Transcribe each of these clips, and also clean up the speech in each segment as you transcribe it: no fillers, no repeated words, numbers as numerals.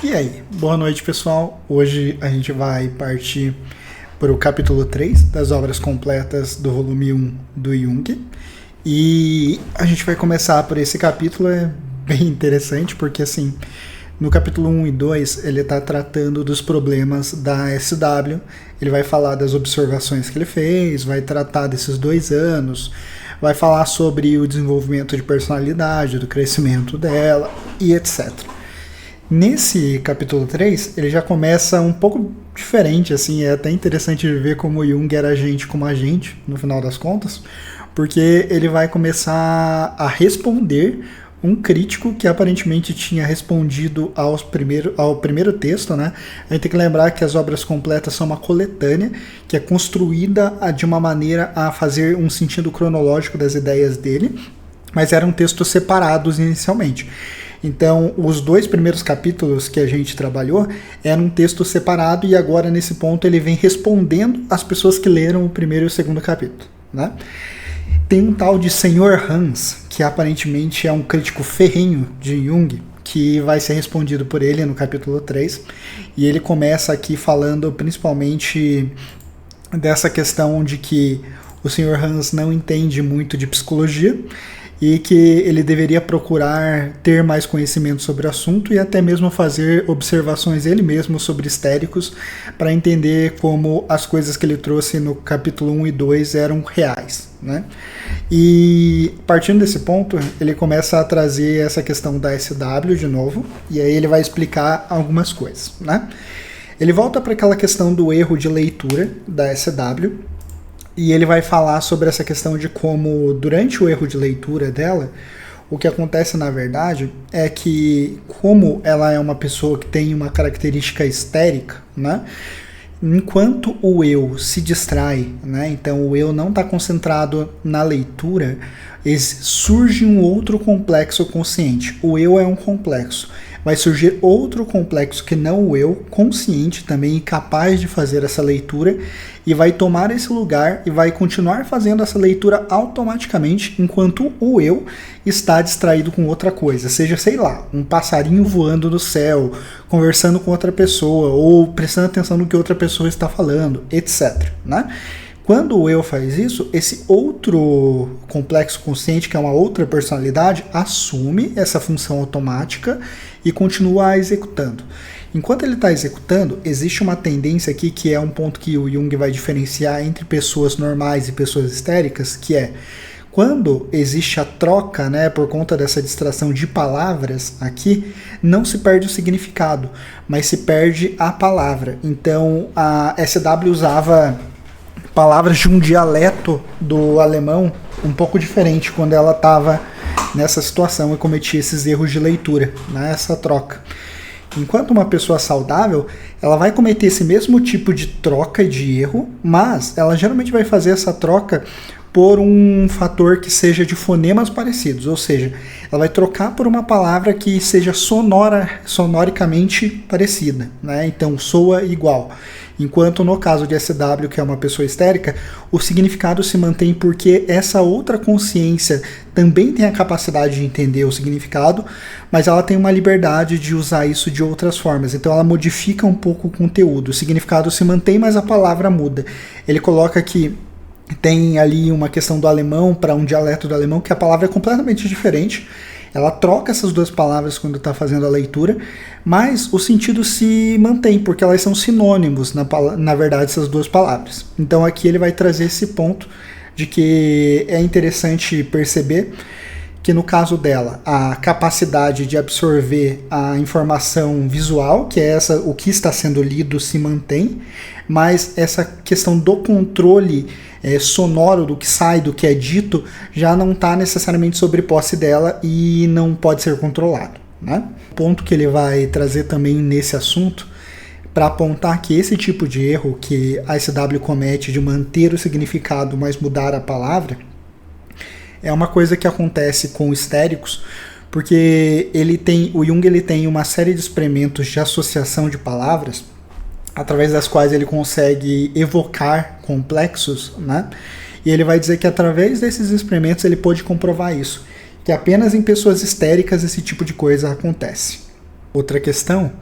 E aí, boa noite pessoal. Hoje a gente vai partir para o capítulo 3 das obras completas do volume 1 do Jung. E a gente vai começar por esse capítulo, é bem interessante, porque assim, no capítulo 1 e 2 ele está tratando dos problemas da SW, ele vai falar das observações que ele fez, vai tratar desses 2 anos, vai falar sobre o desenvolvimento de personalidade, do crescimento dela e etc. Nesse capítulo 3, ele já começa um pouco diferente, assim, é até interessante ver como o Jung era gente como a gente, no final das contas, porque ele vai começar a responder um crítico que aparentemente tinha respondido ao primeiro texto, né? A gente tem que lembrar que as obras completas são uma coletânea que é construída de uma maneira a fazer um sentido cronológico das ideias dele, mas eram textos separados inicialmente. Então, os 2 primeiros capítulos que a gente trabalhou eram um texto separado e agora, nesse ponto, ele vem respondendo às pessoas que leram o primeiro e o segundo capítulo, né? Tem um tal de Sr. Hans, que aparentemente é um crítico ferrenho de Jung, que vai ser respondido por ele no capítulo 3, e ele começa aqui falando principalmente dessa questão de que o Sr. Hans não entende muito de psicologia, e que ele deveria procurar ter mais conhecimento sobre o assunto e até mesmo fazer observações ele mesmo sobre histéricos para entender como as coisas que ele trouxe no capítulo 1 e 2 eram reais, né? E partindo desse ponto, ele começa a trazer essa questão da SW de novo, e aí ele vai explicar algumas coisas, né? Ele volta para aquela questão do erro de leitura da SW, e ele vai falar sobre essa questão de como, durante o erro de leitura dela, o que acontece na verdade é que, como ela é uma pessoa que tem uma característica histérica, né? Enquanto o eu se distrai, né? Então o eu não está concentrado na leitura, surge um outro complexo consciente. O eu é um complexo. Vai surgir outro complexo que não o eu, consciente também e capaz de fazer essa leitura, e vai tomar esse lugar e vai continuar fazendo essa leitura automaticamente enquanto o eu está distraído com outra coisa, seja, sei lá, um passarinho voando no céu, conversando com outra pessoa ou prestando atenção no que outra pessoa está falando, etc, né? Quando o eu faz isso, esse outro complexo consciente, que é uma outra personalidade, assume essa função automática e continua executando. Enquanto ele está executando, existe uma tendência aqui, que é um ponto que o Jung vai diferenciar entre pessoas normais e pessoas histéricas, que é quando existe a troca, né, por conta dessa distração de palavras aqui, não se perde o significado, mas se perde a palavra. Então a SW usava palavras de um dialeto do alemão um pouco diferente quando ela estava nessa situação e cometia esses erros de leitura, né, essa troca. Enquanto uma pessoa saudável, ela vai cometer esse mesmo tipo de troca e de erro, mas ela geralmente vai fazer essa troca por um fator que seja de fonemas parecidos, ou seja, ela vai trocar por uma palavra que seja sonoricamente parecida, né? Então soa igual. Enquanto no caso de SW, que é uma pessoa histérica, o significado se mantém porque essa outra consciência também tem a capacidade de entender o significado, mas ela tem uma liberdade de usar isso de outras formas. Então ela modifica um pouco o conteúdo. O significado se mantém, mas a palavra muda. Ele coloca que tem ali uma questão do alemão para um dialeto do alemão, que a palavra é completamente diferente. Ela troca essas 2 palavras quando está fazendo a leitura, mas o sentido se mantém, porque elas são sinônimos, na verdade, essas 2 palavras. Então aqui ele vai trazer esse ponto de que é interessante perceber que no caso dela, a capacidade de absorver a informação visual, que é o que está sendo lido, se mantém, mas essa questão do controle sonoro do que sai, do que é dito, já não está necessariamente sobre posse dela e não pode ser controlado, né? O ponto que ele vai trazer também nesse assunto, para apontar que esse tipo de erro que a SW comete de manter o significado, mas mudar a palavra, é uma coisa que acontece com histéricos, porque o Jung tem uma série de experimentos de associação de palavras, através das quais ele consegue evocar complexos, né? E ele vai dizer que através desses experimentos ele pôde comprovar isso, que apenas em pessoas histéricas esse tipo de coisa acontece. Outra questão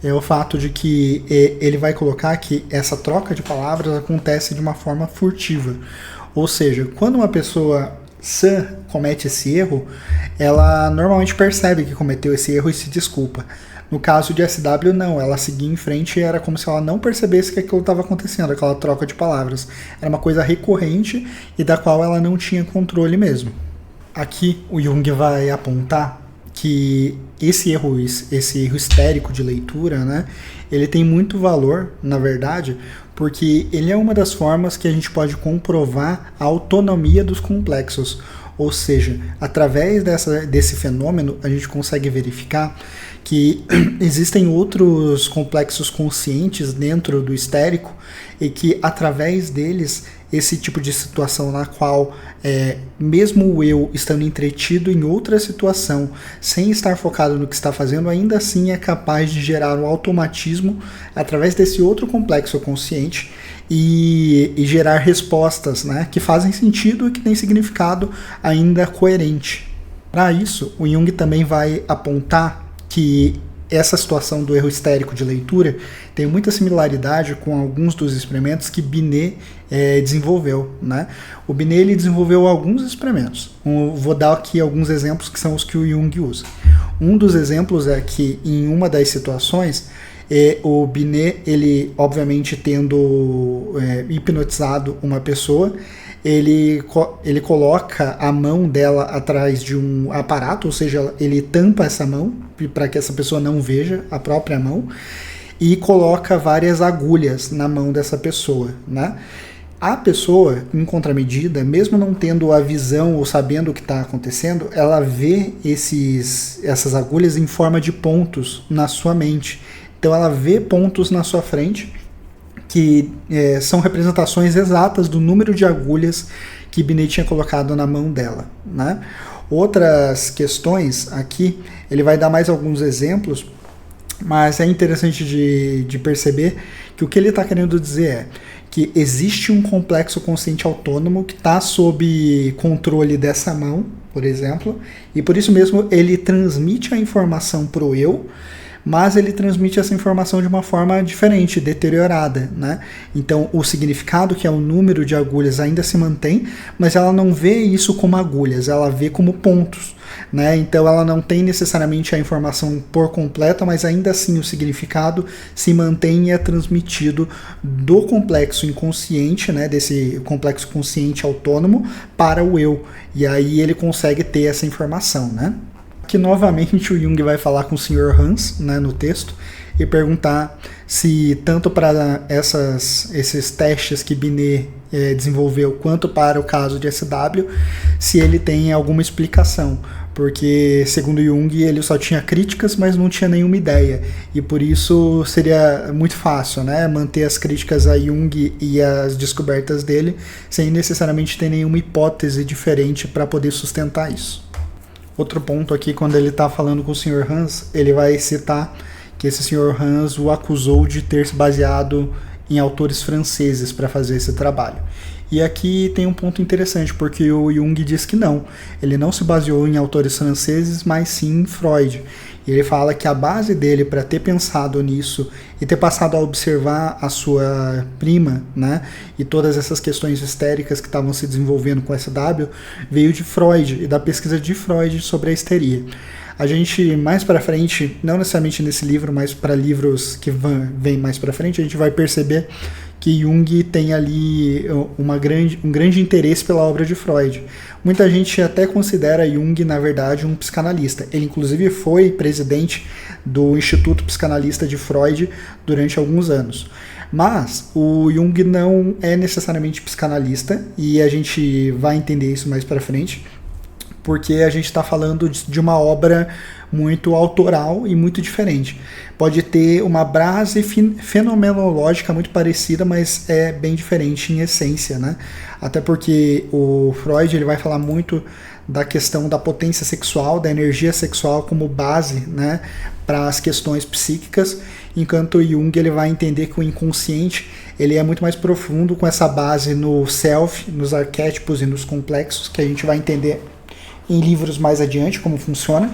é o fato de que ele vai colocar que essa troca de palavras acontece de uma forma furtiva. Ou seja, quando uma pessoa sã comete esse erro, ela normalmente percebe que cometeu esse erro e se desculpa. No caso de SW, não, ela seguia em frente e era como se ela não percebesse que aquilo estava acontecendo, aquela troca de palavras. Era uma coisa recorrente e da qual ela não tinha controle mesmo. Aqui o Jung vai apontar que esse erro histérico de leitura, né, ele tem muito valor, na verdade, porque ele é uma das formas que a gente pode comprovar a autonomia dos complexos. Ou seja, através desse fenômeno, a gente consegue verificar que existem outros complexos conscientes dentro do histérico e que, através deles, esse tipo de situação na qual, mesmo o eu estando entretido em outra situação, sem estar focado no que está fazendo, ainda assim é capaz de gerar um automatismo através desse outro complexo consciente e gerar respostas, né, que fazem sentido e que têm significado ainda coerente. Para isso, o Jung também vai apontar que essa situação do erro histérico de leitura tem muita similaridade com alguns dos experimentos que Binet desenvolveu, né? O Binet ele desenvolveu alguns experimentos. Vou dar aqui alguns exemplos que são os que o Jung usa. Um dos exemplos é que em uma das situações o Binet, ele obviamente tendo hipnotizado uma pessoa, ele coloca a mão dela atrás de um aparato, ou seja, ele tampa essa mão para que essa pessoa não veja a própria mão e coloca várias agulhas na mão dessa pessoa, né? A pessoa, em contramedida, mesmo não tendo a visão ou sabendo o que está acontecendo, ela vê essas agulhas em forma de pontos na sua mente. Então ela vê pontos na sua frente que são representações exatas do número de agulhas que Binet tinha colocado na mão dela, né? Outras questões aqui, ele vai dar mais alguns exemplos, mas é interessante de perceber que o que ele está querendo dizer é que existe um complexo consciente autônomo que está sob controle dessa mão, por exemplo, e por isso mesmo ele transmite a informação para o eu, mas ele transmite essa informação de uma forma diferente, deteriorada, né? Então, o significado, que é o número de agulhas, ainda se mantém, mas ela não vê isso como agulhas, ela vê como pontos, né? Então, ela não tem necessariamente a informação por completa, mas ainda assim o significado se mantém e é transmitido do complexo inconsciente, né? Desse complexo consciente autônomo para o eu. E aí ele consegue ter essa informação, né? Que novamente o Jung vai falar com o Sr. Hans, né, no texto, e perguntar se tanto para esses testes que Binet desenvolveu, quanto para o caso de SW, se ele tem alguma explicação. Porque, segundo Jung, ele só tinha críticas, mas não tinha nenhuma ideia. E por isso seria muito fácil, né, manter as críticas a Jung e as descobertas dele, sem necessariamente ter nenhuma hipótese diferente para poder sustentar isso. Outro ponto aqui, quando ele está falando com o Sr. Hans, ele vai citar que esse Sr. Hans o acusou de ter se baseado em autores franceses para fazer esse trabalho. E aqui tem um ponto interessante, porque o Jung diz que não. Ele não se baseou em autores franceses, mas sim em Freud. E ele fala que a base dele para ter pensado nisso e ter passado a observar a sua prima, né, e todas essas questões histéricas que estavam se desenvolvendo com SW, veio de Freud e da pesquisa de Freud sobre a histeria. A gente, mais para frente, não necessariamente nesse livro, mas para livros que vêm mais para frente, a gente vai perceber que Jung tem ali um grande interesse pela obra de Freud. Muita gente até considera Jung, na verdade, um psicanalista. Ele, inclusive, foi presidente do Instituto Psicanalista de Freud durante alguns anos. Mas o Jung não é necessariamente psicanalista, e a gente vai entender isso mais para frente, porque a gente está falando de uma obra muito autoral e muito diferente. Pode ter uma base fenomenológica muito parecida, mas é bem diferente em essência, né? Até porque o Freud ele vai falar muito da questão da potência sexual, da energia sexual como base, né, para as questões psíquicas, enquanto Jung ele vai entender que o inconsciente ele é muito mais profundo, com essa base no self, nos arquétipos e nos complexos, que a gente vai entender em livros mais adiante como funciona.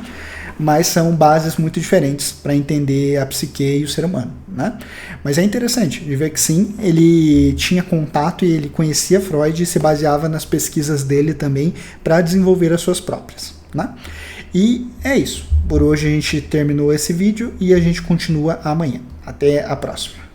mas são bases muito diferentes para entender a psique e o ser humano, né? Mas é interessante de ver que sim, ele tinha contato e ele conhecia Freud e se baseava nas pesquisas dele também para desenvolver as suas próprias, né? E é isso. Por hoje a gente terminou esse vídeo e a gente continua amanhã. Até a próxima.